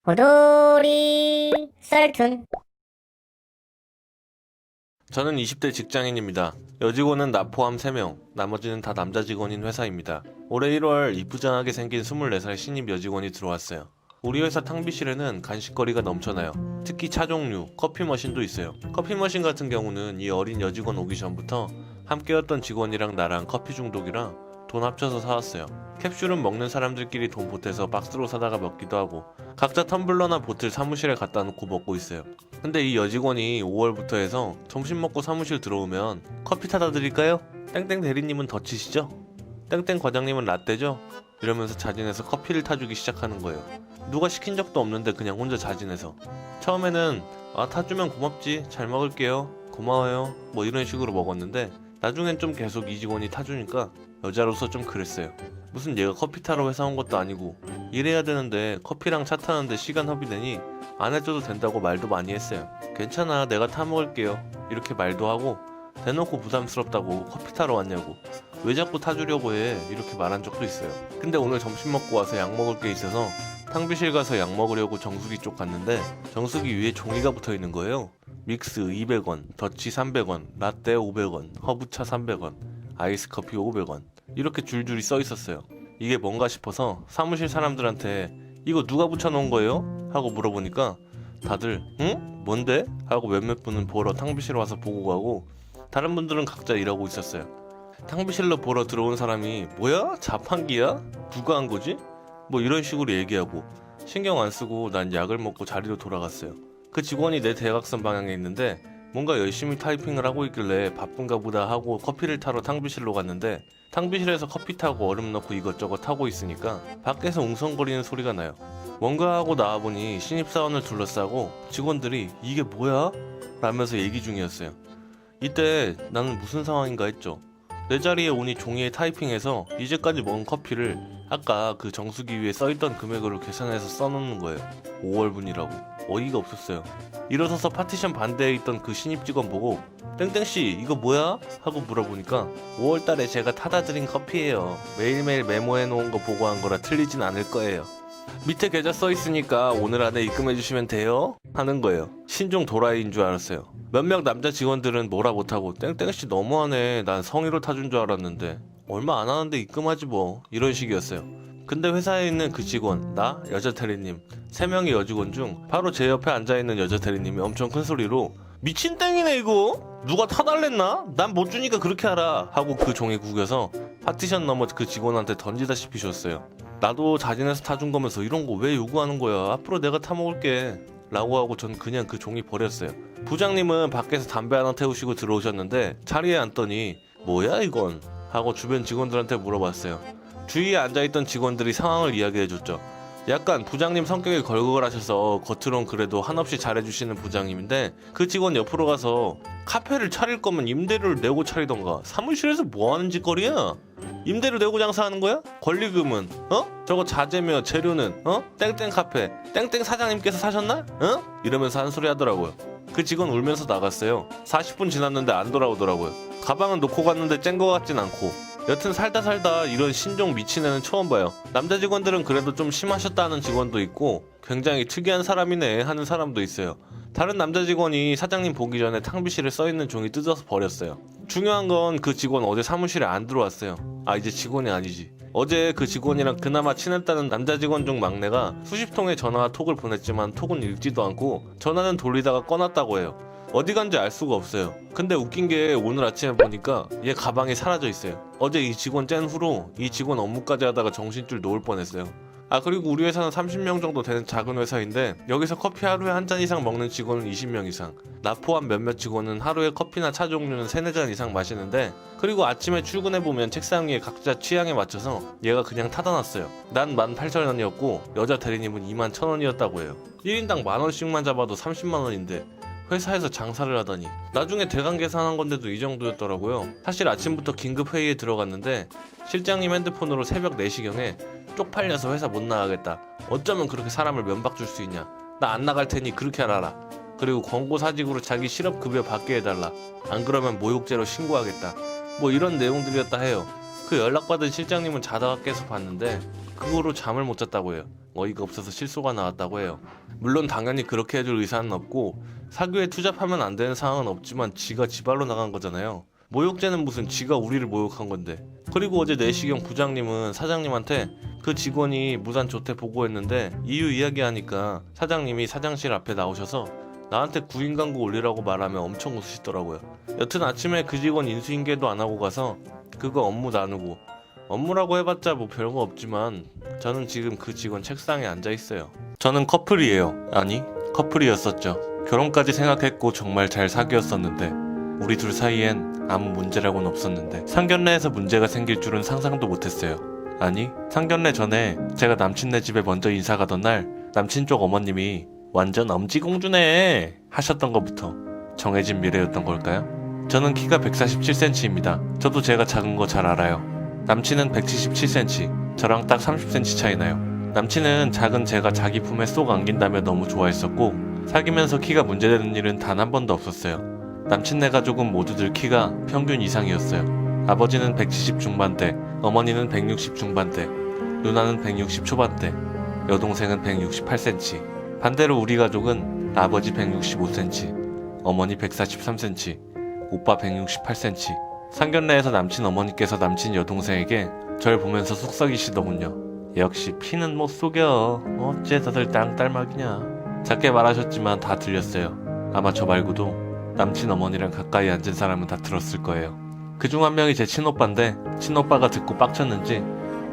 호돌이 썰툰. 저는 20대 직장인입니다. 여직원은 나 포함 3명, 나머지는 다 남자 직원인 회사입니다. 올해 1월 이쁘장하게 생긴 24살 신입 여직원이 들어왔어요. 우리 회사 탕비실에는 간식거리가 넘쳐나요. 특히 차 종류, 커피 머신도 있어요. 커피 머신 같은 경우는 이 어린 여직원 오기 전부터 함께였던 직원이랑 나랑 커피 중독이라 돈 합쳐서 사왔어요. 캡슐은 먹는 사람들끼리 돈 보태서 박스로 사다가 먹기도 하고 각자 텀블러나 보틀 사무실에 갖다 놓고 먹고 있어요. 근데 이 여직원이 5월부터 해서 점심 먹고 사무실 들어오면 커피 타다 드릴까요? 땡땡 대리님은 더치시죠? 땡땡 과장님은 라떼죠? 이러면서 자진해서 커피를 타주기 시작하는 거예요. 누가 시킨 적도 없는데 그냥 혼자 자진해서. 처음에는 타주면 고맙지, 잘 먹을게요, 고마워요, 뭐 이런 식으로 먹었는데 나중엔 좀 계속 이 직원이 타주니까 여자로서 좀 그랬어요. 무슨 얘가 커피 타러 회사 온 것도 아니고 일해야 되는데 커피랑 차 타는데 시간 허비되니 안 해줘도 된다고 말도 많이 했어요. 괜찮아, 내가 타 먹을게요, 이렇게 말도 하고 대놓고 부담스럽다고 커피 타러 왔냐고 왜 자꾸 타주려고 해, 이렇게 말한 적도 있어요. 근데 오늘 점심 먹고 와서 약 먹을 게 있어서 탕비실 가서 약 먹으려고 정수기 쪽 갔는데 정수기 위에 종이가 붙어 있는 거예요. 믹스 200원, 더치 300원, 라떼 500원, 허브차 300원, 아이스커피 500원 이렇게 줄줄이 써 있었어요. 이게 뭔가 싶어서 사무실 사람들한테 이거 누가 붙여놓은 거예요? 하고 물어보니까 다들 응? 뭔데? 하고 몇몇 분은 보러 탕비실 와서 보고 가고 다른 분들은 각자 일하고 있었어요. 탕비실로 보러 들어온 사람이 뭐야? 자판기야? 누가 한 거지? 뭐 이런 식으로 얘기하고 신경 안 쓰고 난 약을 먹고 자리로 돌아갔어요. 그 직원이 내 대각선 방향에 있는데 뭔가 열심히 타이핑을 하고 있길래 바쁜가 보다 하고 커피를 타러 탕비실로 갔는데 탕비실에서 커피 타고 얼음 넣고 이것저것 하고 있으니까 밖에서 웅성거리는 소리가 나요. 뭔가 하고 나와보니 신입사원을 둘러싸고 직원들이 이게 뭐야? 라면서 얘기 중이었어요. 이때 나는 무슨 상황인가 했죠. 내 자리에 오니 종이에 타이핑해서 이제까지 먹은 커피를 아까 그 정수기 위에 써있던 금액으로 계산해서 써놓는 거예요. 5월분이라고. 어이가 없었어요. 일어서서 파티션 반대에 있던 그 신입 직원 보고 땡땡씨 이거 뭐야? 하고 물어보니까 5월달에 제가 타다 드린 커피예요. 매일매일 메모해놓은 거 보고한 거라 틀리진 않을 거예요. 밑에 계좌 써있으니까 오늘 안에 입금해주시면 돼요? 하는 거예요. 신종 도라이인 줄 알았어요. 몇몇 남자 직원들은 뭐라 못하고 땡땡씨 너무하네, 난 성의로 타준 줄 알았는데 얼마 안 하는데 입금하지 뭐, 이런 식이었어요. 근데 회사에 있는 그 직원, 나, 여자 대리님 3명의 여직원 중 바로 제 옆에 앉아있는 여자 대리님이 엄청 큰 소리로 미친 땡이네 이거? 누가 타달랬나? 난 못 주니까 그렇게 하라 하고 그 종이 구겨서 파티션 넘어 그 직원한테 던지다시피 줬어요. 나도 자진해서 타준 거면서 이런 거 왜 요구하는 거야? 앞으로 내가 타먹을게 라고 하고 전 그냥 그 종이 버렸어요. 부장님은 밖에서 담배 하나 태우시고 들어오셨는데 자리에 앉더니 뭐야 이건? 하고 주변 직원들한테 물어봤어요. 주위에 앉아있던 직원들이 상황을 이야기해줬죠. 약간 부장님 성격에 걸걸하셔서 겉으론 그래도 한없이 잘해주시는 부장님인데 그 직원 옆으로 가서 카페를 차릴 거면 임대료를 내고 차리던가, 사무실에서 뭐하는 짓거리야? 임대료 내고 장사하는 거야? 권리금은? 저거 자재며 재료는? 땡땡 카페 땡땡 사장님께서 사셨나? 이러면서 한 소리 하더라고요. 그 직원 울면서 나갔어요. 40분 지났는데 안 돌아오더라고요. 가방은 놓고 갔는데 쨍 거 같진 않고. 여튼 살다 이런 신종 미친 애는 처음 봐요. 남자 직원들은 그래도 좀 심하셨다는 직원도 있고 굉장히 특이한 사람이네 하는 사람도 있어요. 다른 남자 직원이 사장님 보기 전에 탕비실에 써있는 종이 뜯어서 버렸어요. 중요한 건 그 직원 어제 사무실에 안 들어왔어요. 이제 직원이 아니지. 어제 그 직원이랑 그나마 친했다는 남자 직원 중 막내가 수십 통의 전화와 톡을 보냈지만 톡은 읽지도 않고 전화는 돌리다가 꺼놨다고 해요. 어디 간지 알 수가 없어요. 근데 웃긴 게 오늘 아침에 보니까 얘 가방이 사라져 있어요. 어제 이 직원 짠 후로 이 직원 업무까지 하다가 정신줄 놓을 뻔했어요. 그리고 우리 회사는 30명 정도 되는 작은 회사인데 여기서 커피 하루에 한 잔 이상 먹는 직원은 20명 이상, 나 포함 몇몇 직원은 하루에 커피나 차 종류는 3-4잔 이상 마시는데, 그리고 아침에 출근해보면 책상 위에 각자 취향에 맞춰서 얘가 그냥 타다 놨어요. 난 18,000원이었고 여자 대리님은 21,000원이었다고 해요. 1인당 만원씩만 잡아도 30만원인데 회사에서 장사를 하다니. 나중에 대강 계산한 건데도 이 정도였더라고요. 사실 아침부터 긴급 회의에 들어갔는데 실장님 핸드폰으로 새벽 4시경에 쪽팔려서 회사 못 나가겠다, 어쩌면 그렇게 사람을 면박 줄 수 있냐, 나 안 나갈 테니 그렇게 하라라, 그리고 권고 사직으로 자기 실업급여 받게 해달라, 안 그러면 모욕죄로 신고하겠다, 뭐 이런 내용들이었다 해요. 그 연락받은 실장님은 자다가 깨서 봤는데 그 후로 잠을 못 잤다고 해요. 어이가 없어서 실소가 나왔다고 해요. 물론 당연히 그렇게 해줄 의사는 없고 사교에 투잡하면 안 되는 상황은 없지만 지가 지발로 나간 거잖아요. 모욕죄는 무슨 지가 우리를 모욕한 건데. 그리고 어제 내시경 부장님은 사장님한테 그 직원이 무단 조퇴 보고했는데 이유 이야기하니까 사장님이 사장실 앞에 나오셔서 나한테 구인 광고 올리라고 말하면 엄청 웃으시더라고요. 여튼 아침에 그 직원 인수인계도 안 하고 가서 그거 업무 나누고, 업무라고 해봤자 뭐 별거 없지만 저는 지금 그 직원 책상에 앉아 있어요. 저는 커플이에요. 아니, 커플이었었죠. 결혼까지 생각했고 정말 잘 사귀었었는데 우리 둘 사이엔 아무 문제라고는 없었는데 상견례에서 문제가 생길 줄은 상상도 못했어요. 아니, 상견례 전에 제가 남친네 집에 먼저 인사 가던 날 남친 쪽 어머님이 완전 엄지공주네 하셨던 것부터 정해진 미래였던 걸까요? 저는 키가 147cm입니다. 저도 제가 작은 거 잘 알아요. 남친은 177cm, 저랑 딱 30cm 차이 나요. 남친은 작은 제가 자기 품에 쏙 안긴다며 너무 좋아했었고 사귀면서 키가 문제되는 일은 단 한 번도 없었어요. 남친네 가족은 모두들 키가 평균 이상이었어요. 아버지는 170 중반대, 어머니는 160 중반대, 누나는 160 초반대, 여동생은 168cm. 반대로 우리 가족은 아버지 165cm, 어머니 143cm, 오빠 168cm. 상견례에서 남친 어머니께서 남친 여동생에게 절 보면서 속삭이시더군요. 역시 피는 못 속여. 어째 다들 땅딸막이냐. 작게 말하셨지만 다 들렸어요. 아마 저 말고도 남친 어머니랑 가까이 앉은 사람은 다 들었을 거예요. 그중 한 명이 제 친오빠인데 친오빠가 듣고 빡쳤는지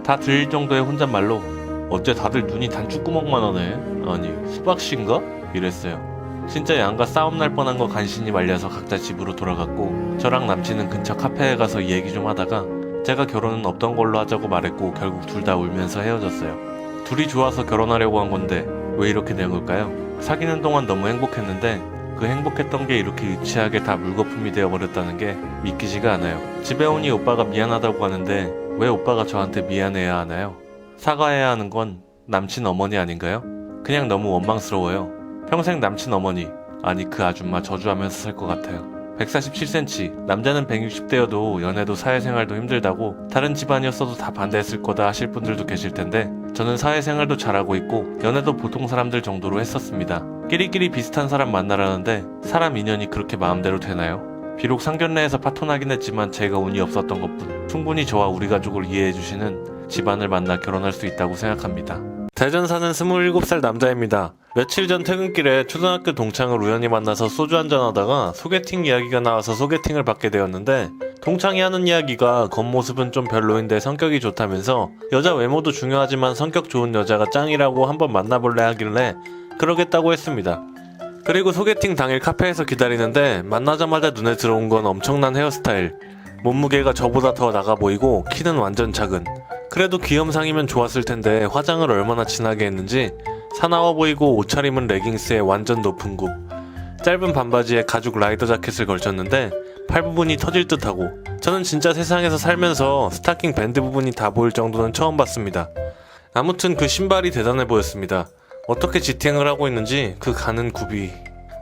다 들릴 정도의 혼잣말로 어째 다들 눈이 단추구멍만 하네? 아니 수박씨인가? 이랬어요. 진짜 양가 싸움 날 뻔한 거 간신히 말려서 각자 집으로 돌아갔고 저랑 남친은 근처 카페에 가서 얘기 좀 하다가 제가 결혼은 없던 걸로 하자고 말했고 결국 둘 다 울면서 헤어졌어요. 둘이 좋아서 결혼하려고 한 건데 왜 이렇게 된 걸까요? 사귀는 동안 너무 행복했는데 그 행복했던 게 이렇게 유치하게 다 물거품이 되어버렸다는 게 믿기지가 않아요. 집에 오니 오빠가 미안하다고 하는데 왜 오빠가 저한테 미안해야 하나요? 사과해야 하는 건 남친 어머니 아닌가요? 그냥 너무 원망스러워요. 평생 남친 어머니, 아니 그 아줌마 저주하면서 살 것 같아요. 147cm, 남자는 160대여도 연애도 사회생활도 힘들다고 다른 집안이었어도 다 반대했을 거다 하실 분들도 계실 텐데 저는 사회생활도 잘하고 있고 연애도 보통 사람들 정도로 했었습니다. 끼리끼리 비슷한 사람 만나라는데 사람 인연이 그렇게 마음대로 되나요? 비록 상견례에서 파토나긴 했지만 제가 운이 없었던 것뿐 충분히 저와 우리 가족을 이해해주시는 집안을 만나 결혼할 수 있다고 생각합니다. 대전 사는 27살 남자입니다. 며칠 전 퇴근길에 초등학교 동창을 우연히 만나서 소주 한잔 하다가 소개팅 이야기가 나와서 소개팅을 받게 되었는데 동창이 하는 이야기가 겉모습은 좀 별로인데 성격이 좋다면서 여자 외모도 중요하지만 성격 좋은 여자가 짱이라고 한번 만나볼래 하길래 그러겠다고 했습니다. 그리고 소개팅 당일 카페에서 기다리는데 만나자마자 눈에 들어온 건 엄청난 헤어스타일. 몸무게가 저보다 더 나가 보이고 키는 완전 작은. 그래도 귀염상이면 좋았을 텐데 화장을 얼마나 진하게 했는지 사나워 보이고 옷차림은 레깅스에 완전 높은 굽. 짧은 반바지에 가죽 라이더 자켓을 걸쳤는데 팔 부분이 터질 듯하고 저는 진짜 세상에서 살면서 스타킹 밴드 부분이 다 보일 정도는 처음 봤습니다. 아무튼 그 신발이 대단해 보였습니다. 어떻게 지탱을 하고 있는지 그 가는 굽이.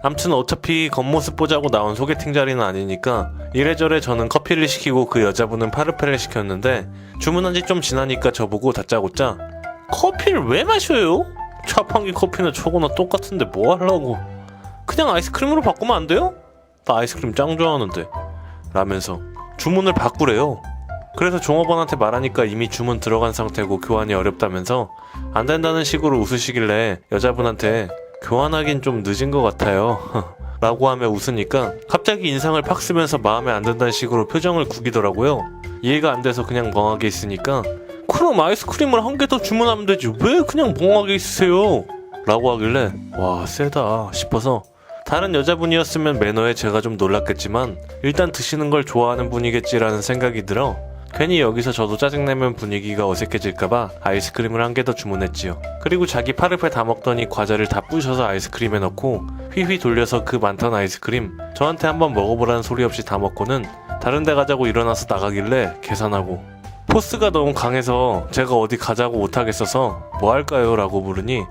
암튼 어차피 겉모습 보자고 나온 소개팅 자리는 아니니까 이래저래 저는 커피를 시키고 그 여자분은 파르페를 시켰는데 주문한 지 좀 지나니까 저보고 다짜고짜 커피를 왜 마셔요? 자판기 커피나 초코나 똑같은데 뭐 하려고. 그냥 아이스크림으로 바꾸면 안 돼요? 나 아이스크림 짱 좋아하는데 라면서 주문을 바꾸래요. 그래서 종업원한테 말하니까 이미 주문 들어간 상태고 교환이 어렵다면서 안 된다는 식으로 웃으시길래 여자분한테 교환하긴 좀 늦은 것 같아요 라고 하며 웃으니까 갑자기 인상을 팍 쓰면서 마음에 안 든다는 식으로 표정을 구기더라고요. 이해가 안 돼서 그냥 멍하게 있으니까 그럼 아이스크림을 한 개 더 주문하면 되지 왜 그냥 멍하게 있으세요? 라고 하길래 와 세다 싶어서 다른 여자분이었으면 매너에 제가 좀 놀랐겠지만 일단 드시는 걸 좋아하는 분이겠지라는 생각이 들어 괜히 여기서 저도 짜증내면 분위기가 어색해질까봐 아이스크림을 한 개 더 주문했지요. 그리고 자기 파르페 다 먹더니 과자를 다 부셔서 아이스크림에 넣고 휘휘 돌려서 그 많던 아이스크림 저한테 한번 먹어보라는 소리 없이 다 먹고는 다른 데 가자고 일어나서 나가길래 계산하고 포스가 너무 강해서 제가 어디 가자고 못하겠어서 뭐 할까요? 라고 물으니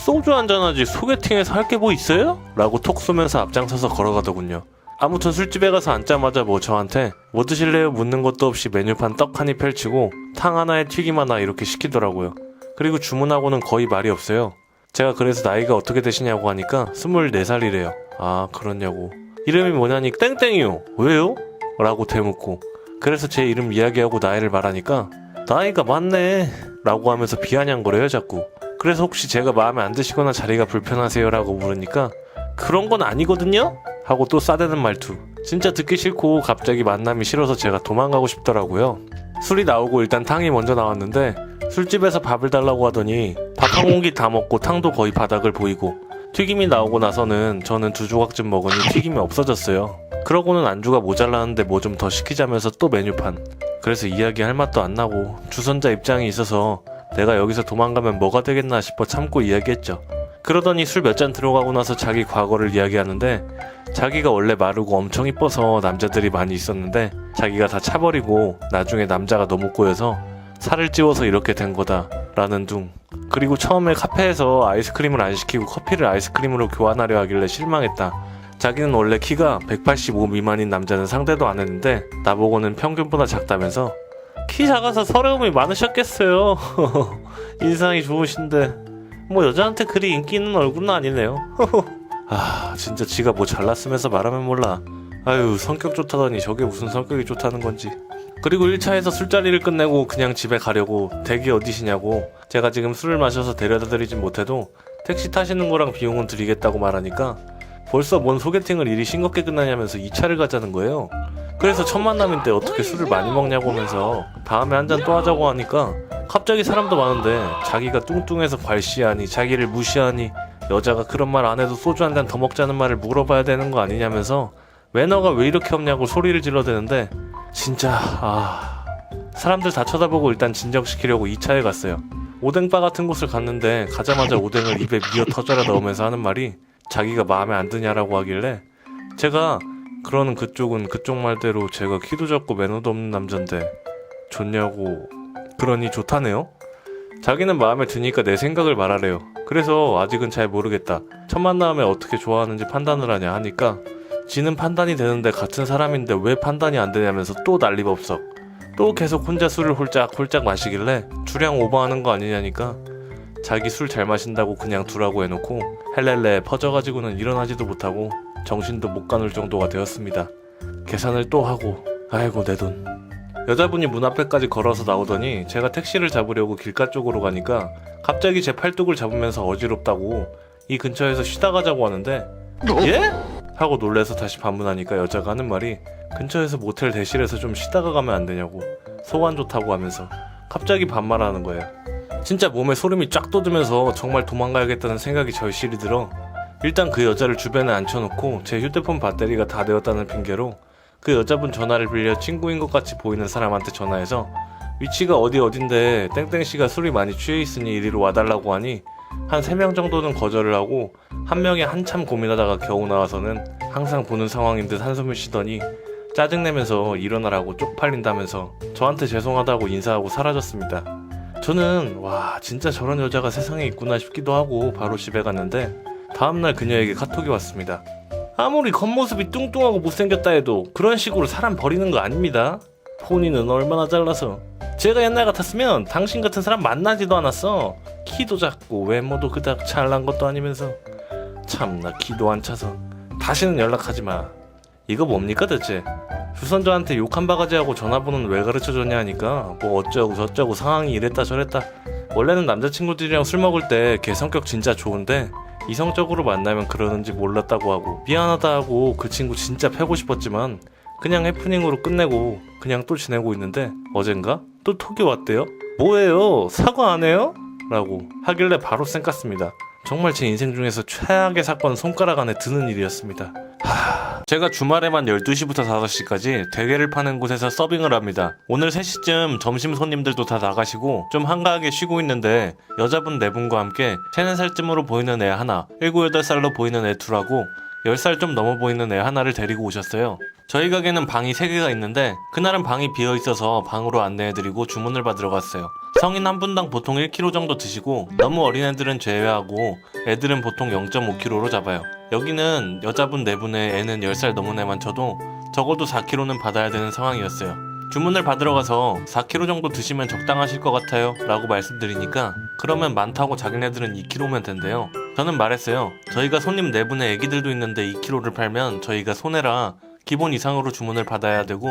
소주 한잔하지 소개팅에서 할 게 뭐 있어요? 라고 톡 쏘면서 앞장서서 걸어가더군요. 아무튼 술집에 가서 앉자마자 뭐 저한테 뭐 드실래요? 묻는 것도 없이 메뉴판 떡 하니 펼치고 탕 하나에 튀김 하나 이렇게 시키더라고요. 그리고 주문하고는 거의 말이 없어요. 제가 그래서 나이가 어떻게 되시냐고 하니까 24살이래요. 아, 그렇냐고. 이름이 뭐냐니 땡땡이요. 왜요? 라고 되묻고, 그래서 제 이름 이야기하고 나이를 말하니까 나이가 많네 라고 하면서 비아냥거려요 자꾸. 그래서 혹시 제가 마음에 안 드시거나 자리가 불편하세요? 라고 물으니까 그런 건 아니거든요? 하고 또 싸대는 말투. 진짜 듣기 싫고 갑자기 만남이 싫어서 제가 도망가고 싶더라고요. 술이 나오고 일단 탕이 먼저 나왔는데 술집에서 밥을 달라고 하더니 밥 한 공기 다 먹고 탕도 거의 바닥을 보이고, 튀김이 나오고 나서는 저는 2조각쯤 먹으니 튀김이 없어졌어요. 그러고는 안주가 모자라는데 뭐 좀 더 시키자면서 또 메뉴판. 그래서 이야기할 맛도 안 나고 주선자 입장이 있어서 내가 여기서 도망가면 뭐가 되겠나 싶어 참고 이야기했죠. 그러더니 술 몇 잔 들어가고 나서 자기 과거를 이야기하는데, 자기가 원래 마르고 엄청 이뻐서 남자들이 많이 있었는데 자기가 다 차버리고 나중에 남자가 너무 꼬여서 살을 찌워서 이렇게 된 거다 라는 둥. 그리고 처음에 카페에서 아이스크림을 안 시키고 커피를 아이스크림으로 교환하려 하길래 실망했다. 자기는 원래 키가 185 미만인 남자는 상대도 안 했는데 나보고는 평균보다 작다면서 키 작아서 서러움이 많으셨겠어요. 인상이 좋으신데 뭐 여자한테 그리 인기 있는 얼굴은 아니네요. 아, 진짜 지가 뭐 잘났으면서 말하면 몰라. 아유, 성격 좋다더니 저게 무슨 성격이 좋다는 건지. 그리고 1차에서 술자리를 끝내고 그냥 집에 가려고 댁이 어디시냐고, 제가 지금 술을 마셔서 데려다 드리진 못해도 택시 타시는 거랑 비용은 드리겠다고 말하니까 벌써 뭔 소개팅을 이리 싱겁게 끝나냐면서 2차를 가자는 거예요. 그래서 첫 만남인데 어떻게 술을 많이 먹냐고 하면서 다음에 한 잔 또 하자고 하니까 갑자기 사람도 많은데 자기가 뚱뚱해서 괄시하니, 자기를 무시하니, 여자가 그런 말 안 해도 소주 한 잔 더 먹자는 말을 물어봐야 되는 거 아니냐면서 매너가 왜 이렇게 없냐고 소리를 질러대는데, 진짜 사람들 다 쳐다보고 일단 진정시키려고 2차에 갔어요. 오뎅바 같은 곳을 갔는데 가자마자 오뎅을 입에 미어 터져라 넣으면서 하는 말이 자기가 마음에 안 드냐라고 하길래, 제가 그러는 그쪽은 그쪽 말대로 제가 키도 작고 매너도 없는 남잔데 좋냐고. 그러니 좋다네요. 자기는 마음에 드니까 내 생각을 말하래요. 그래서 아직은 잘 모르겠다, 첫 만남에 어떻게 좋아하는지 판단을 하냐 하니까 지는 판단이 되는데 같은 사람인데 왜 판단이 안 되냐면서 또 난리법석. 또 계속 혼자 술을 홀짝홀짝 마시길래 주량 오버하는 거 아니냐니까 자기 술 잘 마신다고 그냥 두라고 해놓고 헬렐레 퍼져가지고는 일어나지도 못하고 정신도 못 가눌 정도가 되었습니다. 계산을 또 하고, 아이고 내 돈. 여자분이 문 앞에까지 걸어서 나오더니 제가 택시를 잡으려고 길가 쪽으로 가니까 갑자기 제 팔뚝을 잡으면서 어지럽다고 이 근처에서 쉬다 가자고 하는데, 예? 하고 놀래서 다시 반문하니까 여자가 하는 말이 근처에서 모텔 대실에서 좀 쉬다가 가면 안 되냐고, 속 안 좋다고 하면서 갑자기 반말하는 거예요. 진짜 몸에 소름이 쫙 돋으면서 정말 도망가야겠다는 생각이 절실히 들어 일단 그 여자를 주변에 앉혀놓고 제 휴대폰 배터리가 다 되었다는 핑계로 그 여자분 전화를 빌려 친구인 것 같이 보이는 사람한테 전화해서 위치가 어딘데 땡땡씨가 술이 많이 취해 있으니 이리로 와달라고 하니 한 3명 정도는 거절을 하고 한 명이 한참 고민하다가 겨우 나와서는 항상 보는 상황인 듯 한숨을 쉬더니 짜증내면서 일어나라고 쪽팔린다면서 저한테 죄송하다고 인사하고 사라졌습니다. 저는 와, 진짜 저런 여자가 세상에 있구나 싶기도 하고 바로 집에 갔는데 다음날 그녀에게 카톡이 왔습니다. 아무리 겉모습이 뚱뚱하고 못생겼다 해도 그런 식으로 사람 버리는 거 아닙니다. 본인은 얼마나 잘나서. 제가 옛날 같았으면 당신 같은 사람 만나지도 않았어. 키도 작고 외모도 그닥 잘난 것도 아니면서. 참나 기도 안 차서. 다시는 연락하지 마. 이거 뭡니까 대체? 주선자한테 욕 한 바가지 하고 전화번호는 왜 가르쳐줬냐 하니까 뭐 어쩌고 저쩌고 상황이 이랬다 저랬다. 원래는 남자친구들이랑 술 먹을 때 걔 성격 진짜 좋은데 이성적으로 만나면 그러는지 몰랐다고 하고 미안하다 하고 그 친구 진짜 패고 싶었지만 그냥 해프닝으로 끝내고 그냥 또 지내고 있는데 어젠가 또 톡이 왔대요. 뭐예요? 사과 안 해요? 라고 하길래 바로 쌩깠습니다. 정말 제 인생 중에서 최악의 사건은 손가락 안에 드는 일이었습니다. 제가 주말에만 12시부터 5시까지 대게를 파는 곳에서 서빙을 합니다. 오늘 3시쯤 점심 손님들도 다 나가시고 좀 한가하게 쉬고 있는데 여자분 4분과 함께 3-4살쯤으로 보이는 애 하나, 7-8살로 보이는 애 둘하고 10살 좀 넘어 보이는 애 하나를 데리고 오셨어요. 저희 가게는 방이 3개가 있는데 그날은 방이 비어있어서 방으로 안내해드리고 주문을 받으러 갔어요. 성인 한 분당 보통 1kg 정도 드시고 너무 어린 애들은 제외하고 애들은 보통 0.5kg로 잡아요. 여기는 여자분 4분에 애는 10살 넘은 애만 쳐도 적어도 4kg는 받아야 되는 상황이었어요. 주문을 받으러 가서 4kg 정도 드시면 적당하실 것 같아요 라고 말씀드리니까 그러면 많다고 자기네들은 2kg면 된대요. 저는 말했어요. 저희가 손님 4분에 애기들도 있는데 2kg를 팔면 저희가 손해라 기본 이상으로 주문을 받아야 되고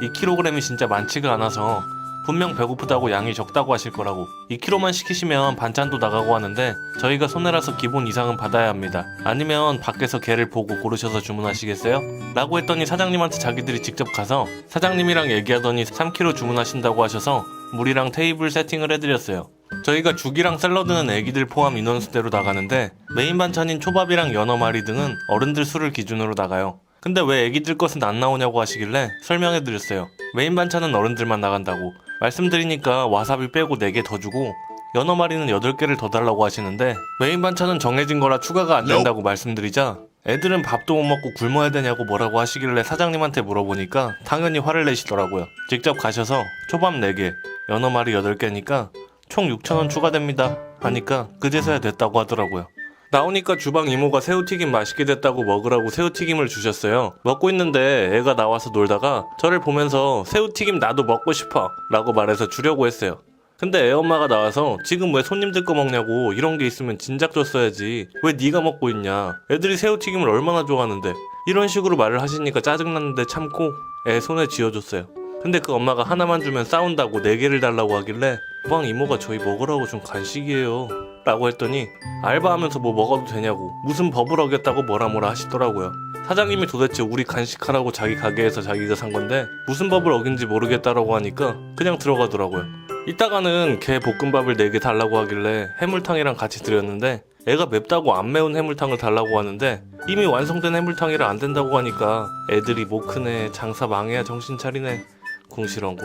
2kg이 진짜 많지가 않아서 분명 배고프다고 양이 적다고 하실 거라고. 2kg만 시키시면 반찬도 나가고 하는데 저희가 손해라서 기본 이상은 받아야 합니다. 아니면 밖에서 개를 보고 고르셔서 주문하시겠어요? 라고 했더니 사장님한테 자기들이 직접 가서 사장님이랑 얘기하더니 3kg 주문하신다고 하셔서 물이랑 테이블 세팅을 해드렸어요. 저희가 죽이랑 샐러드는 애기들 포함 인원수대로 나가는데 메인 반찬인 초밥이랑 연어말이 등은 어른들 수를 기준으로 나가요. 근데 왜 애기들 것은 안 나오냐고 하시길래 설명해드렸어요. 메인 반찬은 어른들만 나간다고. 말씀드리니까 와사비 빼고 4개 더 주고 연어말이는 8개를 더 달라고 하시는데 메인 반찬은 정해진 거라 추가가 안 된다고 말씀드리자 애들은 밥도 못 먹고 굶어야 되냐고 뭐라고 하시길래 사장님한테 물어보니까 당연히 화를 내시더라고요. 직접 가셔서 초밥 4개, 연어말이 8개니까 총 6,000원 추가됩니다 하니까 그제서야 됐다고 하더라고요. 나오니까 주방 이모가 새우튀김 맛있게 됐다고 먹으라고 새우튀김을 주셨어요. 먹고 있는데 애가 나와서 놀다가 저를 보면서 새우튀김 나도 먹고 싶어 라고 말해서 주려고 했어요. 근데 애엄마가 나와서 지금 왜 손님들 거 먹냐고 이런 게 있으면 진작 줬어야지 왜 네가 먹고 있냐 애들이 새우튀김을 얼마나 좋아하는데 이런 식으로 말을 하시니까 짜증났는데 참고 애 손에 쥐어줬어요. 근데 그 엄마가 하나만 주면 싸운다고 4개를 달라고 하길래 주방 이모가 저희 먹으라고 준 간식이에요 라고 했더니 알바하면서 뭐 먹어도 되냐고 무슨 법을 어겼다고 뭐라 하시더라고요. 사장님이 도대체 우리 간식하라고 자기 가게에서 자기가 산 건데 무슨 법을 어긴지 모르겠다라고 하니까 그냥 들어가더라고요. 이따가는 게 볶음밥을 4개 달라고 하길래 해물탕이랑 같이 드렸는데 애가 맵다고 안 매운 해물탕을 달라고 하는데 이미 완성된 해물탕이라 안 된다고 하니까 애들이 뭐 크네 장사 망해야 정신 차리네 궁시렁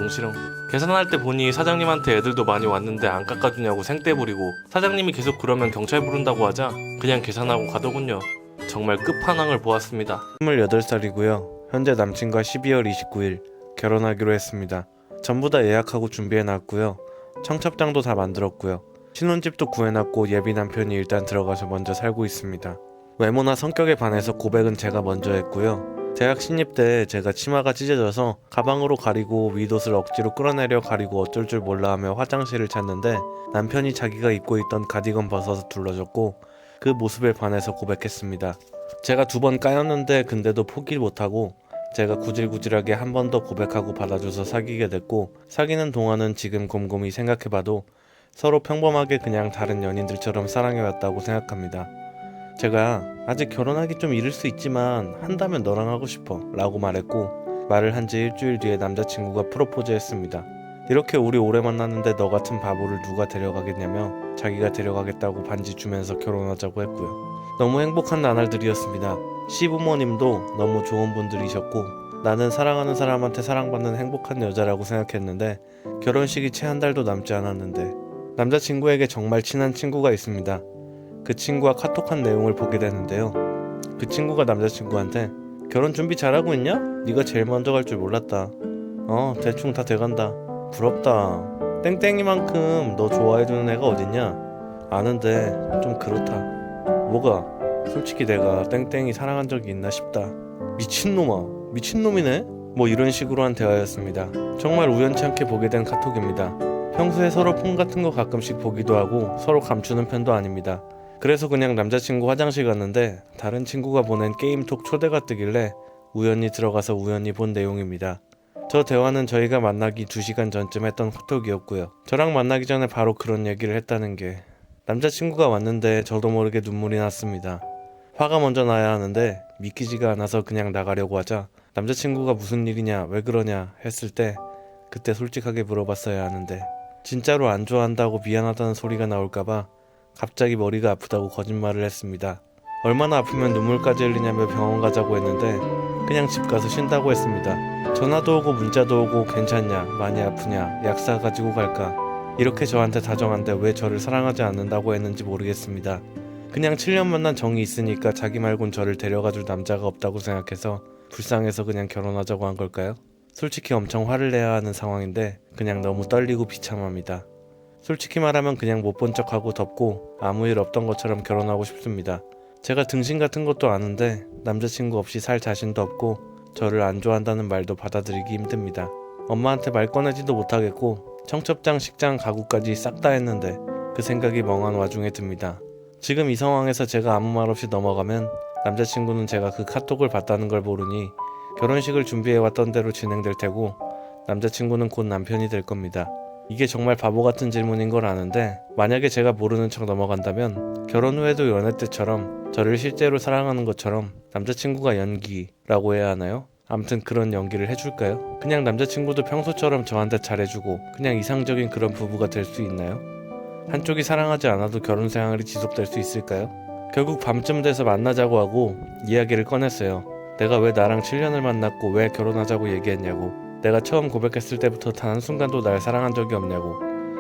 계산할 때 보니 사장님한테 애들도 많이 왔는데 안 깎아주냐고 생떼 부리고 사장님이 계속 그러면 경찰 부른다고 하자 그냥 계산하고 가더군요. 정말 끝판왕을 보았습니다. 28살이고요. 현재 남친과 12월 29일 결혼하기로 했습니다. 전부 다 예약하고 준비해놨고요. 청첩장도 다 만들었고요. 신혼집도 구해놨고 예비 남편이 일단 들어가서 먼저 살고 있습니다. 외모나 성격에 반해서 고백은 제가 먼저 했고요. 대학 신입 때 제가 치마가 찢어져서 가방으로 가리고 윗옷을 억지로 끌어내려 가리고 어쩔 줄 몰라 하며 화장실을 찾는데 남편이 자기가 입고 있던 가디건 벗어서 둘러줬고 그 모습에 반해서 고백했습니다. 제가 2번 까였는데 근데도 포기 못하고 제가 구질구질하게 한 번 더 고백하고 받아줘서 사귀게 됐고 사귀는 동안은 지금 곰곰이 생각해봐도 서로 평범하게 그냥 다른 연인들처럼 사랑해왔다고 생각합니다. 제가 아직 결혼하기 좀 이를 수 있지만 한다면 너랑 하고 싶어 라고 말했고 말을 한 지 일주일 뒤에 남자친구가 프로포즈 했습니다. 이렇게 우리 오래 만났는데 너 같은 바보를 누가 데려가겠냐며 자기가 데려가겠다고 반지 주면서 결혼하자고 했고요. 너무 행복한 나날들이었습니다. 시부모님도 너무 좋은 분들이셨고 나는 사랑하는 사람한테 사랑받는 행복한 여자라고 생각했는데 결혼식이 채 한 달도 남지 않았는데 남자친구에게 정말 친한 친구가 있습니다. 그 친구와 카톡한 내용을 보게 되는데요. 그 친구가 남자친구한테 결혼 준비 잘하고 있냐? 네가 제일 먼저 갈 줄 몰랐다. 대충 다 돼간다. 부럽다. 땡땡이만큼 너 좋아해주는 애가 어딨냐? 아는데 좀 그렇다. 뭐가? 솔직히 내가 땡땡이 사랑한 적이 있나 싶다. 미친놈아. 미친놈이네? 뭐 이런 식으로 한 대화였습니다. 정말 우연치 않게 보게 된 카톡입니다. 평소에 서로 폰 같은 거 가끔씩 보기도 하고 서로 감추는 편도 아닙니다. 그래서 그냥 남자친구 화장실 갔는데 다른 친구가 보낸 게임톡 초대가 뜨길래 우연히 들어가서 우연히 본 내용입니다. 저 대화는 저희가 만나기 2시간 전쯤 했던 카톡이었고요. 저랑 만나기 전에 바로 그런 얘기를 했다는 게 남자친구가 왔는데 저도 모르게 눈물이 났습니다. 화가 먼저 나야 하는데 믿기지가 않아서 그냥 나가려고 하자 남자친구가 무슨 일이냐 왜 그러냐 했을 때 그때 솔직하게 물어봤어야 하는데 진짜로 안 좋아한다고 미안하다는 소리가 나올까봐 갑자기 머리가 아프다고 거짓말을 했습니다. 얼마나 아프면 눈물까지 흘리냐며 병원 가자고 했는데 그냥 집 가서 쉰다고 했습니다. 전화도 오고 문자도 오고 괜찮냐 많이 아프냐 약 사 가지고 갈까 이렇게 저한테 다정한데 왜 저를 사랑하지 않는다고 했는지 모르겠습니다. 그냥 7년 만난 정이 있으니까 자기 말곤 저를 데려가줄 남자가 없다고 생각해서 불쌍해서 그냥 결혼하자고 한 걸까요? 솔직히 엄청 화를 내야 하는 상황인데 그냥 너무 떨리고 비참합니다. 솔직히 말하면 그냥 못 본 척하고 덮고 아무 일 없던 것처럼 결혼하고 싶습니다. 제가 등신 같은 것도 아는데 남자친구 없이 살 자신도 없고 저를 안 좋아한다는 말도 받아들이기 힘듭니다. 엄마한테 말 꺼내지도 못하겠고 청첩장, 식장, 가구까지 싹 다 했는데 그 생각이 멍한 와중에 듭니다. 지금 이 상황에서 제가 아무 말 없이 넘어가면 남자친구는 제가 그 카톡을 봤다는 걸 모르니 결혼식을 준비해왔던 대로 진행될 테고 남자친구는 곧 남편이 될 겁니다. 이게 정말 바보 같은 질문인 걸 아는데 만약에 제가 모르는 척 넘어간다면 결혼 후에도 연애 때처럼 저를 실제로 사랑하는 것처럼 남자친구가 연기라고 해야 하나요? 아무튼 그런 연기를 해줄까요? 그냥 남자친구도 평소처럼 저한테 잘해주고 그냥 이상적인 그런 부부가 될 수 있나요? 한쪽이 사랑하지 않아도 결혼 생활이 지속될 수 있을까요? 결국 밤쯤 돼서 만나자고 하고 이야기를 꺼냈어요. 내가 왜 나랑 7년을 만났고 왜 결혼하자고 얘기했냐고. 내가 처음 고백했을 때부터 단 한순간도 날 사랑한 적이 없냐고.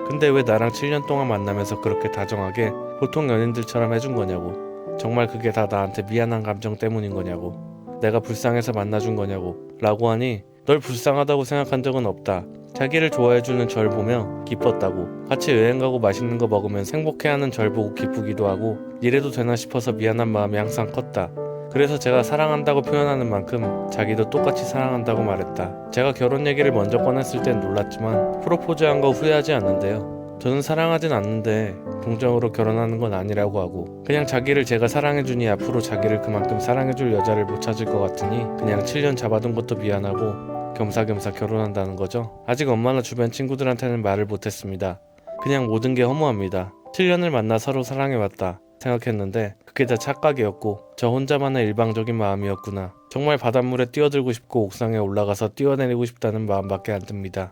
근데 왜 나랑 7년 동안 만나면서 그렇게 다정하게 보통 연인들처럼 해준 거냐고. 정말 그게 다 나한테 미안한 감정 때문인 거냐고. 내가 불쌍해서 만나준 거냐고 라고 하니 널 불쌍하다고 생각한 적은 없다. 자기를 좋아해주는 절 보며 기뻤다고. 같이 여행 가고 맛있는 거 먹으면서 행복해하는 절 보고 기쁘기도 하고 이래도 되나 싶어서 미안한 마음이 항상 컸다. 그래서 제가 사랑한다고 표현하는 만큼 자기도 똑같이 사랑한다고 말했다. 제가 결혼 얘기를 먼저 꺼냈을 땐 놀랐지만 프로포즈한 거 후회하지 않는데요. 저는 사랑하진 않는데 동정으로 결혼하는 건 아니라고 하고 그냥 자기를 제가 사랑해주니 앞으로 자기를 그만큼 사랑해줄 여자를 못 찾을 것 같으니 그냥 7년 잡아둔 것도 미안하고 겸사겸사 결혼한다는 거죠. 아직 엄마나 주변 친구들한테는 말을 못했습니다. 그냥 모든 게 허무합니다. 7년을 만나 서로 사랑해왔다 생각했는데 그게 다 착각이었고 저 혼자만의 일방적인 마음이었구나. 정말 바닷물에 뛰어들고 싶고 옥상에 올라가서 뛰어내리고 싶다는 마음밖에 안 듭니다.